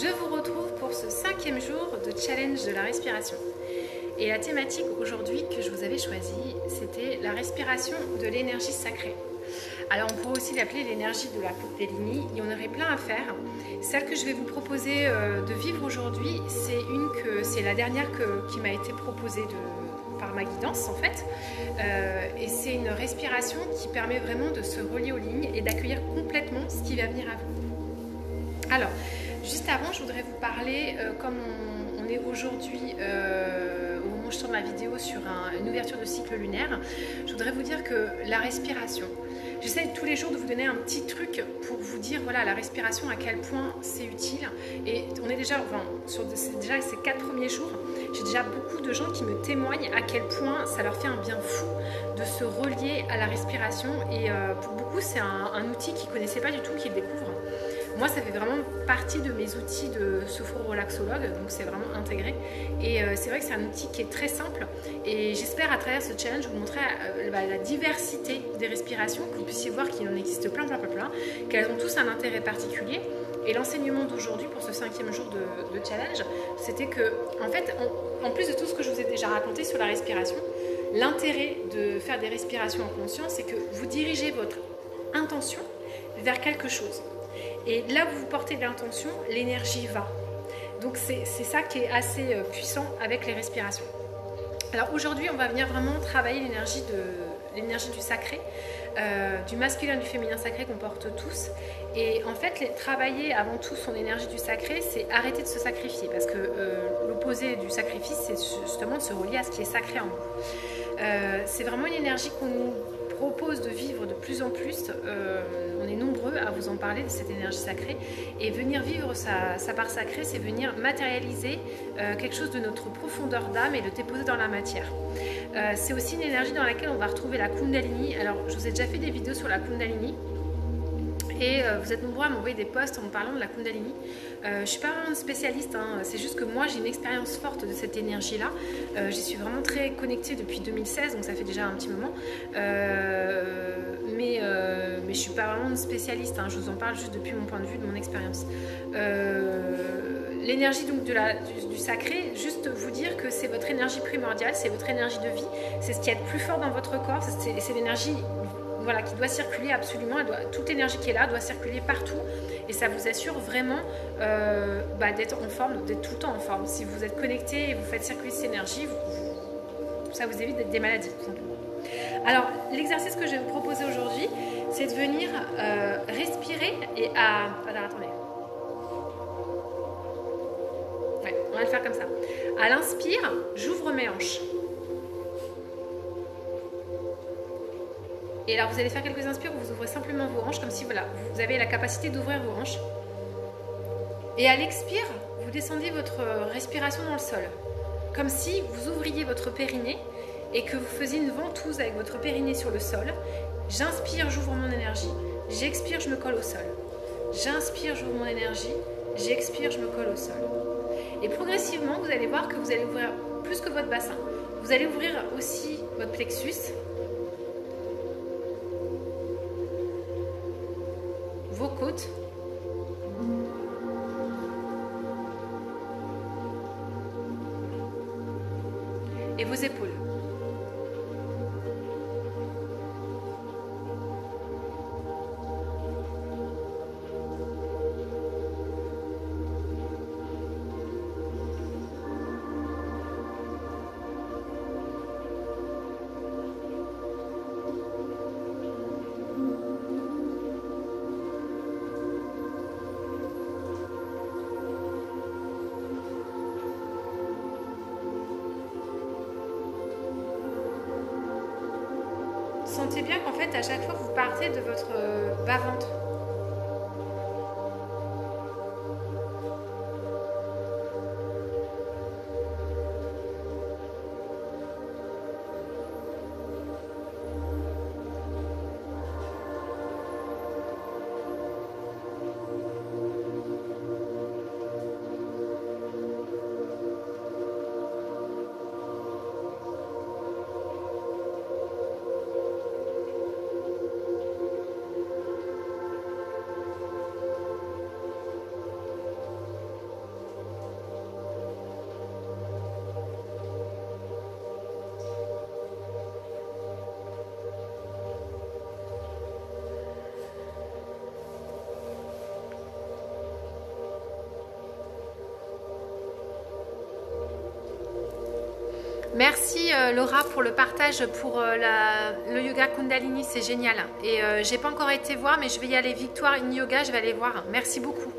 Je vous retrouve pour ce 5e jour de challenge de la respiration. Et la thématique aujourd'hui que je vous avais choisie, c'était la respiration de l'énergie sacrée. Alors on pourrait aussi l'appeler l'énergie de la Kundalini, il y en aurait plein à faire. Celle que je vais vous proposer de vivre aujourd'hui, c'est la dernière qui m'a été proposée par ma guidance en fait. Et c'est une respiration qui permet vraiment de se relier aux lignes et d'accueillir complètement ce qui va venir à vous. Alors, juste avant, je voudrais vous parler, comme on est aujourd'hui au moment où je tourne ma vidéo sur une ouverture de cycle lunaire, je voudrais vous dire que la respiration, j'essaie tous les jours de vous donner un petit truc pour vous dire, voilà, la respiration, à quel point c'est utile. Et on est déjà, déjà ces 4 premiers jours, j'ai déjà beaucoup de gens qui me témoignent à quel point ça leur fait un bien fou de se relier à la respiration. Et pour beaucoup, c'est un outil qu'ils ne connaissaient pas du tout, qu'ils découvrent. Moi, ça fait vraiment partie de mes outils de sophro-relaxologue, donc c'est vraiment intégré. Et c'est vrai que c'est un outil qui est très simple. Et j'espère à travers ce challenge vous montrer la diversité des respirations, que vous puissiez voir qu'il en existe plein, qu'elles ont tous un intérêt particulier. Et l'enseignement d'aujourd'hui pour ce 5e jour de challenge, c'était que, en fait, en plus de tout ce que je vous ai déjà raconté sur la respiration, l'intérêt de faire des respirations en conscience, c'est que vous dirigez votre intention vers quelque chose. Et là où vous portez l'intention, l'énergie va. Donc c'est ça qui est assez puissant avec les respirations. Alors aujourd'hui, on va venir vraiment travailler l'énergie du sacré, du masculin et du féminin sacré qu'on porte tous. Et en fait, travailler avant tout son énergie du sacré, c'est arrêter de se sacrifier. Parce que l'opposé du sacrifice, c'est justement de se relier à ce qui est sacré en nous. C'est vraiment une énergie qu'on nous propose de vivre de plus en plus. On est nombreux à vous en parler de cette énergie sacrée, et venir vivre sa part sacrée, c'est venir matérialiser quelque chose de notre profondeur d'âme et le déposer dans la matière. C'est aussi une énergie dans laquelle on va retrouver la Kundalini. Alors je vous ai déjà fait des vidéos sur la Kundalini et vous êtes nombreux à m'envoyer des posts en me parlant de la Kundalini. Je ne suis pas vraiment une spécialiste, hein. C'est juste que moi j'ai une expérience forte de cette énergie-là. J'y suis vraiment très connectée depuis 2016, donc ça fait déjà un petit moment. Mais je ne suis pas vraiment une spécialiste, hein. Je vous en parle juste depuis mon point de vue, de mon expérience. L'énergie donc du sacré, juste vous dire que c'est votre énergie primordiale, c'est votre énergie de vie, c'est ce qui est le plus fort dans votre corps, c'est l'énergie, voilà, qui doit circuler absolument, toute l'énergie qui est là doit circuler partout, et ça vous assure vraiment d'être en forme, d'être tout le temps en forme. Si vous êtes connecté et vous faites circuler cette énergie, ça vous évite des maladies, tout simplement. Alors, l'exercice que je vais vous proposer aujourd'hui, c'est de venir respirer et alors, attendez. Ouais, on va le faire comme ça. À l'inspire, j'ouvre mes hanches. Et alors vous allez faire quelques inspires où vous ouvrez simplement vos hanches, comme si voilà, vous avez la capacité d'ouvrir vos hanches. Et à l'expire, vous descendez votre respiration dans le sol, comme si vous ouvriez votre périnée et que vous faisiez une ventouse avec votre périnée sur le sol. J'inspire, j'ouvre mon énergie. J'expire, je me colle au sol. J'inspire, j'ouvre mon énergie. J'expire, je me colle au sol. Et progressivement, vous allez voir que vous allez ouvrir plus que votre bassin. Vous allez ouvrir aussi votre plexus, vos côtes, et vos épaules. Sentez bien qu'en fait, à chaque fois, vous partez de votre bas-ventre. Merci Laura pour le partage pour le yoga Kundalini, c'est génial. Et j'ai pas encore été voir, mais je vais y aller. Victoire in Yoga, je vais aller voir. Merci beaucoup.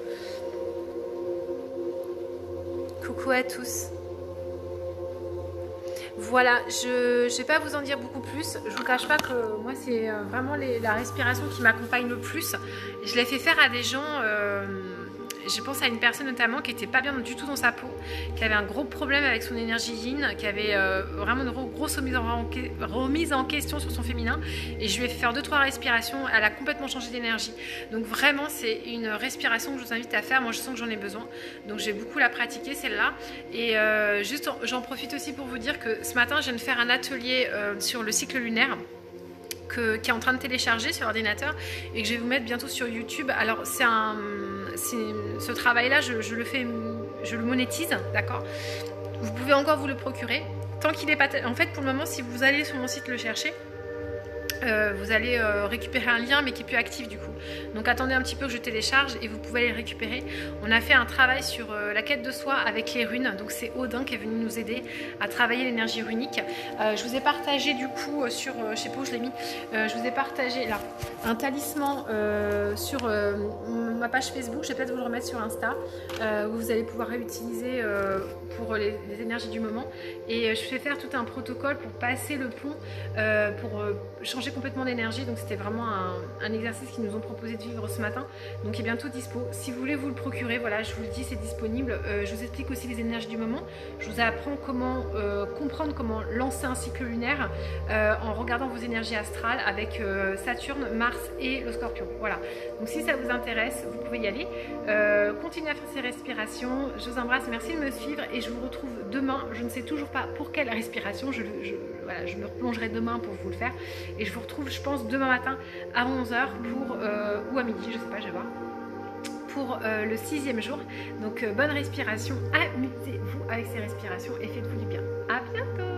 Coucou à tous. Voilà, je ne vais pas vous en dire beaucoup plus. Je vous cache pas que moi c'est vraiment la respiration qui m'accompagne le plus. Je l'ai fait faire à des gens. Je pense à une personne notamment qui n'était pas bien du tout dans sa peau, qui avait un gros problème avec son énergie yin, qui avait vraiment une grosse remise en question sur son féminin. Et je lui ai fait faire 2-3 respirations. Elle a complètement changé d'énergie. Donc vraiment, c'est une respiration que je vous invite à faire. Moi, je sens que j'en ai besoin. Donc j'ai beaucoup la pratiquer, celle-là. Et juste, j'en profite aussi pour vous dire que ce matin, je viens de faire un atelier sur le cycle lunaire. Qui est en train de télécharger sur l'ordinateur et que je vais vous mettre bientôt sur YouTube. Alors ce travail-là, je le monétise, d'accord. Vous pouvez encore vous le procurer. Tant qu'il n'est pas... En fait, pour le moment, si vous allez sur mon site le chercher, vous allez récupérer un lien mais qui est plus actif du coup. Donc attendez un petit peu que je télécharge et vous pouvez aller le récupérer. On a fait un travail sur la quête de soi avec les runes. Donc c'est Odin qui est venu nous aider à travailler l'énergie runique. Je vous ai partagé du coup sur, je sais pas où je l'ai mis, je vous ai partagé là un talisman sur ma page Facebook. Je vais peut-être vous le remettre sur Insta où vous allez pouvoir réutiliser pour les énergies du moment. Et je fais faire tout un protocole pour passer le pont, pour changer complètement d'énergie. Donc c'était vraiment un exercice qu'ils nous ont proposé de vivre ce matin. Donc il est bientôt dispo. Si vous voulez vous le procurer, voilà, je vous le dis, c'est disponible. Je vous explique aussi les énergies du moment. Je vous apprends comment comprendre comment lancer un cycle lunaire en regardant vos énergies astrales avec Saturne, Mars et le Scorpion. Voilà. Donc si ça vous intéresse, vous pouvez y aller. Continuez à faire ces respirations. Je vous embrasse. Merci de me suivre et je vous retrouve demain. Je ne sais toujours pas pour quelle respiration. Voilà, je me replongerai demain pour vous le faire. Et je vous retrouve, je pense, demain matin à 11h ou à midi, je sais pas, je vais voir, pour le 6e jour. Donc bonne respiration, amusez-vous avec ces respirations et faites-vous du bien. À bientôt.